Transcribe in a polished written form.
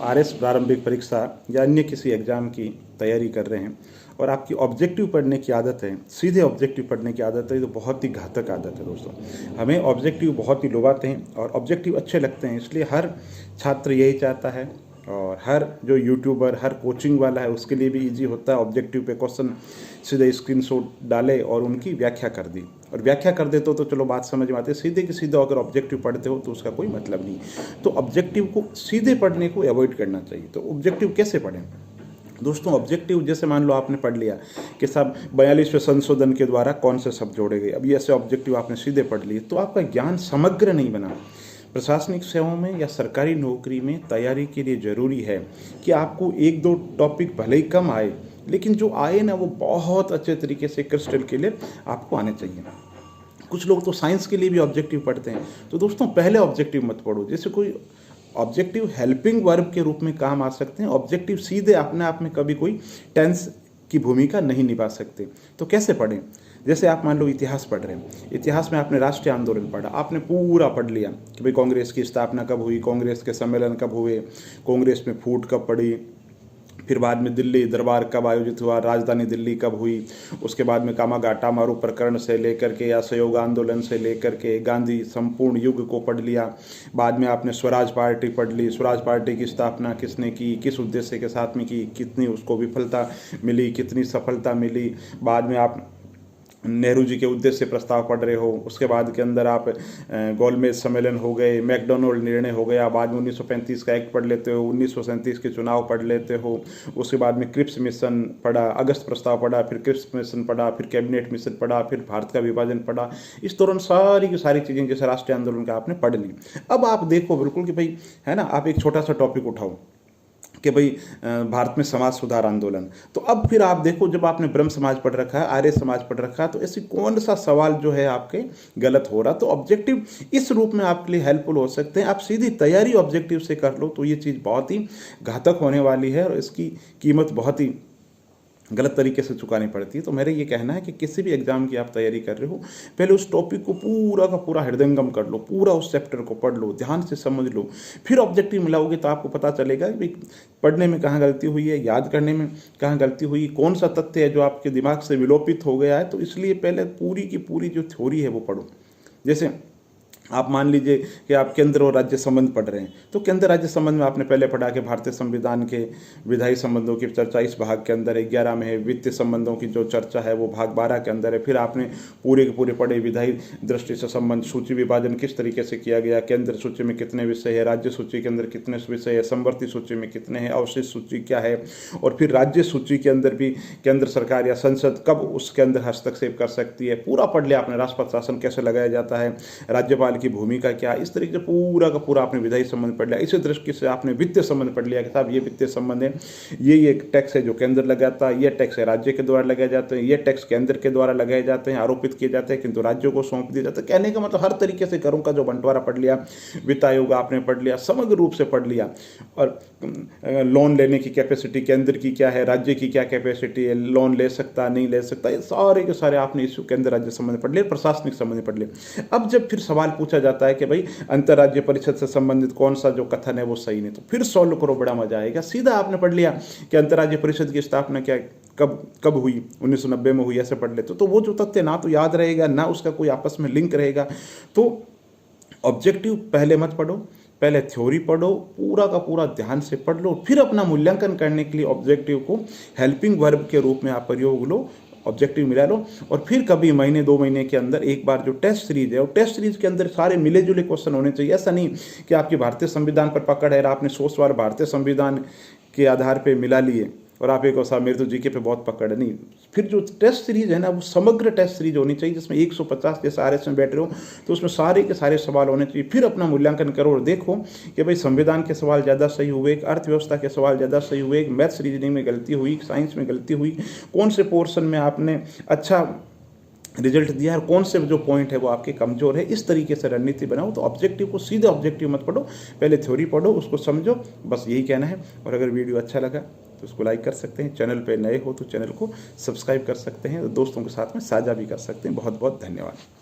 RS प्रारंभिक परीक्षा या अन्य किसी एग्ज़ाम की तैयारी कर रहे हैं और आपकी ऑब्जेक्टिव पढ़ने की आदत है, सीधे ऑब्जेक्टिव पढ़ने की आदत है, तो बहुत ही घातक आदत है दोस्तों। हमें ऑब्जेक्टिव बहुत ही लुभाते हैं और ऑब्जेक्टिव अच्छे लगते हैं, इसलिए हर छात्र यही चाहता है और हर जो यूट्यूबर, हर कोचिंग वाला है उसके लिए भी इजी होता है ऑब्जेक्टिव पे क्वेश्चन सीधे स्क्रीनशॉट डाले और उनकी व्याख्या कर दी। और व्याख्या कर देते हो तो चलो बात समझ में आती है, सीधे की सीधे अगर ऑब्जेक्टिव पढ़ते हो तो उसका कोई मतलब नहीं। तो ऑब्जेक्टिव को सीधे पढ़ने को अवॉइड करना चाहिए। तो ऑब्जेक्टिव कैसे पढ़ें दोस्तों? ऑब्जेक्टिव जैसे मान लो आपने पढ़ लिया कि साहब 42वें संशोधन के द्वारा कौन से शब्द जोड़े गए, अब ये ऐसे ऑब्जेक्टिव आपने सीधे पढ़ लिए, तो आपका ज्ञान समग्र नहीं बना। प्रशासनिक सेवाओं में या सरकारी नौकरी में तैयारी के लिए ज़रूरी है कि आपको एक दो टॉपिक भले ही कम आए, लेकिन जो आए ना वो बहुत अच्छे तरीके से क्रिस्टल क्लियर आपको आने चाहिए। कुछ लोग तो साइंस के लिए भी ऑब्जेक्टिव पढ़ते हैं, तो दोस्तों पहले ऑब्जेक्टिव मत पढ़ो। जैसे कोई ऑब्जेक्टिव हेल्पिंग वर्ब के रूप में काम आ सकते हैं, ऑब्जेक्टिव सीधे अपने आप में कभी कोई टेंस की भूमिका नहीं निभा सकते। तो कैसे पढ़ें? जैसे आप मान लो इतिहास पढ़ रहे हैं, इतिहास में आपने राष्ट्रीय आंदोलन पढ़ा, आपने पूरा पढ़ लिया कि भाई कांग्रेस की स्थापना कब हुई, कांग्रेस के सम्मेलन कब हुए, कांग्रेस में फूट कब पड़ी, फिर बाद में दिल्ली दरबार कब आयोजित हुआ, राजधानी दिल्ली कब हुई, उसके बाद में कामागाटा मारू प्रकरण से लेकर के या सहयोग आंदोलन से लेकर के गांधी संपूर्ण युग को पढ़ लिया। बाद में आपने स्वराज पार्टी पढ़ ली, स्वराज पार्टी की स्थापना किसने की, किस उद्देश्य के साथ में की, कितनी उसको विफलता मिली, कितनी सफलता मिली। बाद में आप नेहरू जी के उद्देश्य प्रस्ताव पढ़ रहे हो, उसके बाद के अंदर आप गोलमेज सम्मेलन हो गए, मैकडोनल्ड निर्णय हो गया, बाद में 1935 का एक्ट पढ़ लेते हो, 1937 के चुनाव पढ़ लेते हो, उसके बाद में क्रिप्स मिशन पढ़ा, अगस्त प्रस्ताव पढ़ा, फिर क्रिप्स मिशन पढ़ा, फिर कैबिनेट मिशन पढ़ा, फिर भारत का विभाजन पढ़ा। इस दौरान सारी की सारी चीज़ें जैसे राष्ट्रीय आंदोलन का आपने पढ़ ली। अब आप देखो बिल्कुल कि भाई है ना, आप एक छोटा सा टॉपिक उठाओ कि भाई भारत में समाज सुधार आंदोलन, तो अब फिर आप देखो जब आपने ब्रह्म समाज पढ़ रखा है, आर्य समाज पढ़ रखा है, तो ऐसी कौन सा सवाल जो है आपके गलत हो रहा। तो ऑब्जेक्टिव इस रूप में आपके लिए हेल्पफुल हो सकते हैं। आप सीधी तैयारी ऑब्जेक्टिव से कर लो तो ये चीज़ बहुत ही घातक होने वाली है और इसकी कीमत बहुत ही गलत तरीके से चुकानी पड़ती है। तो मेरा ये कहना है कि किसी भी एग्जाम की आप तैयारी कर रहे हो, पहले उस टॉपिक को पूरा का पूरा हृदयंगम कर लो, पूरा उस चैप्टर को पढ़ लो, ध्यान से समझ लो, फिर ऑब्जेक्टिव मिलाओगे तो आपको पता चलेगा कि पढ़ने में कहाँ गलती हुई है, याद करने में कहाँ गलती हुई, कौन सा तथ्य है जो आपके दिमाग से विलोपित हो गया है। तो इसलिए पहले पूरी की पूरी जो थ्योरी है वो पढ़ो। जैसे आप मान लीजिए कि आप केंद्र और राज्य संबंध पढ़ रहे हैं, तो केंद्र राज्य संबंध में आपने पहले पढ़ा कि भारतीय संविधान के विधायी संबंधों की चर्चा इस भाग के अंदर है, 11 में है, वित्तीय संबंधों की जो चर्चा है वो भाग 12 के अंदर है। फिर आपने पूरे के पूरे पढ़े विधायी दृष्टि से संबंध, सूची विभाजन किस तरीके से किया गया, केंद्र सूची में कितने विषय है, राज्य सूची के अंदर कितने विषय है, समवर्ती सूची में कितने हैं, अवशिष्ट सूची क्या है, और फिर राज्य सूची के अंदर भी केंद्र सरकार या संसद कब उसके अंदर हस्तक्षेप कर सकती है, पूरा पढ़ लिया आपने। राष्ट्रपति शासन कैसे लगाया जाता है, राज्यपाल की भूमिका क्या, इस तरीके से पूरा का पूरा आपने विधायी संबंध पढ़ लिया। इसी दृष्टि से आपने वित्तीय संबंध पढ़ लिया कि साहब ये वित्तीय संबंध है, ये टैक्स है जो केंद्र लगाता है, ये टैक्स है राज्य के द्वारा लगाए जाते हैं, ये टैक्स केंद्र के द्वारा लगाए जाते हैं, आरोपित किए जाते हैं किंतु राज्यों को सौंप दिया जाता है। कहने का मतलब हर तरीके से करों का जो बंटवारा पढ़ लिया, वित्त आयोग आपने पढ़ लिया, समग्र रूप से पढ़ लिया। और लोन लेने की कैपेसिटी केंद्र की क्या है, राज्य की क्या कैपेसिटी है, लोन ले सकता नहीं ले सकता, ये सारे के सारे आपने इस केंद्र राज्य संबंध पढ़ लिए, प्रशासनिक संबंध पढ़ लिए। अब जब फिर सवाल पूछा जाता है कि भाई अंतर्राज्य परिषद से संबंधित कौन सा जो कथन है वो सही नहीं, तो फिर सॉल्व करो, बड़ा मजा आएगा। सीधा आपने पढ़ लिया कि अंतर्राज्य परिषद की स्थापना क्या कब हुई, 1990 में हुई, ऐसे पढ़ लेते तो वो जो तथ्य ना तो याद रहेगा ना उसका कोई आपस में लिंक रहेगा। तो ऑब्जेक्टिव पहले मत पढ़ो, पहले थ्योरी पढ़ो, पूरा का पूरा ध्यान से पढ़ लो, फिर अपना मूल्यांकन करने के लिए ऑब्जेक्टिव को हेल्पिंग वर्ब के रूप में आप प्रयोग लो, ऑब्जेक्टिव मिला लो। और फिर कभी महीने 2 महीने के अंदर एक बार जो टेस्ट सीरीज है, और टेस्ट सीरीज के अंदर सारे मिले जुले क्वेश्चन होने चाहिए। ऐसा नहीं कि आपकी भारतीय संविधान पर पकड़ है, आपने 100 सवाल भारतीय संविधान के आधार पर मिला लिए और आप एक और साहब मेरे तो जीके पे बहुत पकड़ है, नहीं। फिर जो टेस्ट सीरीज है ना वो समग्र टेस्ट सीरीज होनी चाहिए जिसमें 150 जैसे आरएस में बैठ रहे हो तो उसमें सारे के सारे सवाल होने चाहिए। फिर अपना मूल्यांकन करो और देखो कि भाई संविधान के सवाल ज़्यादा सही हुए, अर्थव्यवस्था के सवाल ज़्यादा सही हुए, मैथ्स रीजनिंग में गलती हुई, साइंस में गलती हुई, कौन से पोर्शन में आपने अच्छा रिजल्ट दिया है, कौन से जो पॉइंट है वो आपके कमजोर है। इस तरीके से रणनीति बनाओ। तो ऑब्जेक्टिव को सीधे ऑब्जेक्टिव मत पढ़ो, पहले थ्योरी पढ़ो, उसको समझो, बस यही कहना है। और अगर वीडियो अच्छा लगा तो उसको लाइक कर सकते हैं, चैनल पे नए हो तो चैनल को सब्सक्राइब कर सकते हैं, दोस्तों के साथ में साझा भी कर सकते हैं। बहुत बहुत धन्यवाद।